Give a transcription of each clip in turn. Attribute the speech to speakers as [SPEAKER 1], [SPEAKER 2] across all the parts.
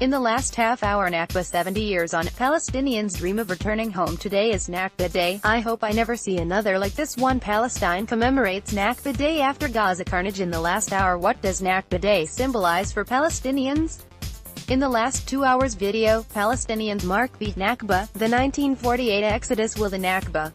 [SPEAKER 1] In the last half hour, Nakba 70 years on, Palestinians dream of returning home. Today is Nakba Day. I hope I never see another like this one. Palestine commemorates Nakba Day after Gaza Carnage in the last hour. What does Nakba Day symbolize for Palestinians? In the last 2 hours video, Palestinians mark the Nakba, the 1948 exodus will the Nakba.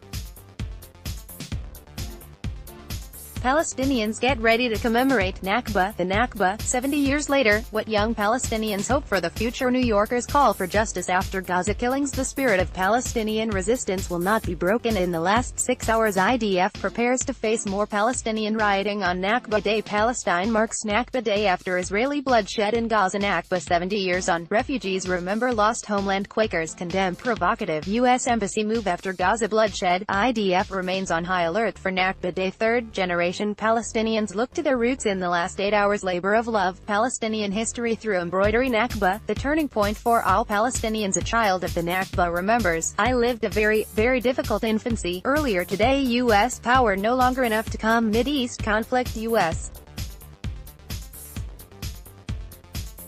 [SPEAKER 1] Palestinians get ready to commemorate Nakba, the Nakba, 70 years later. What young Palestinians hope for the future. New Yorkers call for justice after Gaza killings. The spirit of Palestinian resistance will not be broken. In the last 6 hours, IDF prepares to face more Palestinian rioting on Nakba Day. Palestine marks Nakba Day after Israeli bloodshed in Gaza. Nakba 70 years on. Refugees remember lost homeland. Quakers condemn provocative U.S. Embassy move after Gaza bloodshed. IDF remains on high alert for Nakba Day. Third generation Palestinians look to their roots in the last 8 hours. Labor of love, Palestinian history through embroidery. Nakba, the turning point for all Palestinians. A child of the Nakba remembers, I lived a very, very difficult infancy. Earlier today, U.S. power no longer enough to calm Mideast conflict. U.S.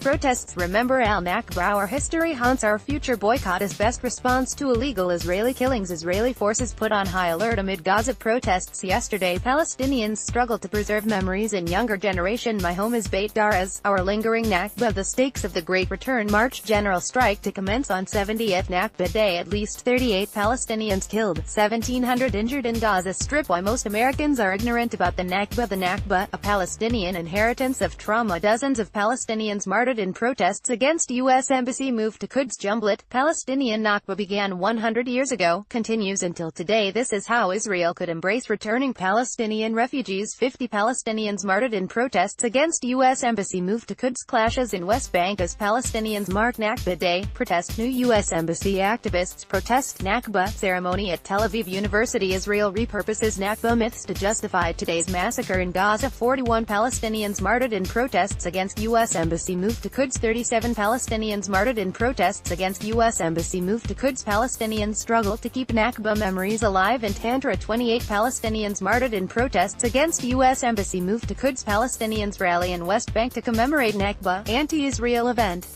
[SPEAKER 1] protests remember al-Nakba. Our history haunts our future. Boycott is best response to illegal Israeli killings. Israeli forces put on high alert amid Gaza protests yesterday. Palestinians struggle to preserve memories in younger generation. My home is Beit Daras, our lingering Nakba. The stakes of the Great Return March. General strike to commence on 70th Nakba Day. At least 38 Palestinians killed, 1,700 injured in Gaza Strip. Why most Americans are ignorant about the Nakba. The Nakba, a Palestinian inheritance of trauma. Dozens of Palestinians martyred in protests against U.S. Embassy move to Quds. Jumblet, Palestinian Nakba began 100 years ago, continues until today. This is how Israel could embrace returning Palestinian refugees. 50 Palestinians martyred in protests against U.S. Embassy move to Quds. Clashes in West Bank as Palestinians mark Nakba Day. Protest. New U.S. Embassy activists protest Nakba. Ceremony at Tel Aviv University. Israel repurposes Nakba myths to justify today's massacre in Gaza. 41 Palestinians martyred in protests against U.S. Embassy move to Quds. 37 Palestinians martyred in protests against U.S. Embassy move to Quds. Palestinians struggle to keep Nakba memories alive in Tantra. 28 Palestinians martyred in protests against U.S. Embassy move to Quds. Palestinians rally in West Bank to commemorate Nakba, anti-Israel event.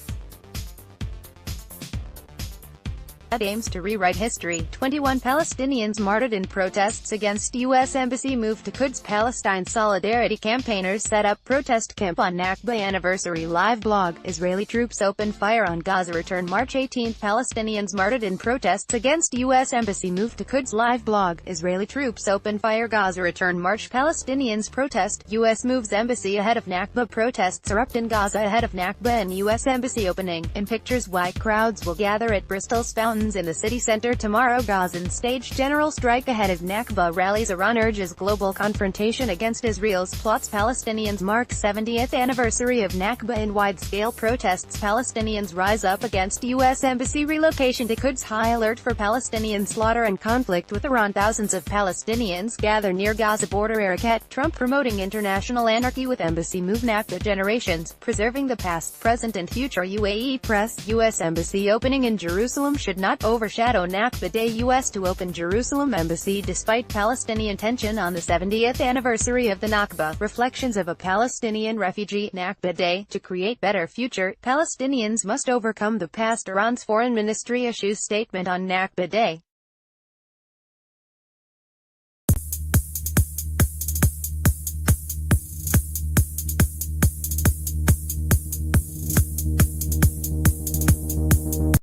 [SPEAKER 1] Aims to rewrite history. 21 Palestinians martyred in protests against U.S. Embassy move to Quds. Palestine solidarity campaigners set up protest camp on Nakba anniversary. Live blog. Israeli troops open fire on Gaza. Return March 18. Palestinians martyred in protests against U.S. Embassy move to Quds. Live blog. Israeli troops open fire. Gaza return March. Palestinians protest. U.S. moves embassy ahead of Nakba. Protests erupt in Gaza ahead of Nakba and U.S. Embassy opening. In pictures, white crowds will gather at Bristol's fountains in the city center tomorrow. Gazan stage general strike ahead of Nakba rallies. Iran urges global confrontation against Israel's plots. Palestinians mark 70th anniversary of Nakba in wide-scale protests. Palestinians rise up against U.S. Embassy relocation to Quds. High alert for Palestinian slaughter and conflict with Iran. Thousands of Palestinians gather near Gaza border. Arakat, Trump promoting international anarchy with embassy move. Nakba generations, preserving the past, present and future. UAE press, U.S. Embassy opening in Jerusalem should not overshadow Nakba Day. U.S. to open Jerusalem embassy despite Palestinian tension on the 70th anniversary of the Nakba. Reflections of a Palestinian refugee. Nakba Day. To create better future, Palestinians must overcome the past. Iran's foreign ministry issues statement on Nakba Day.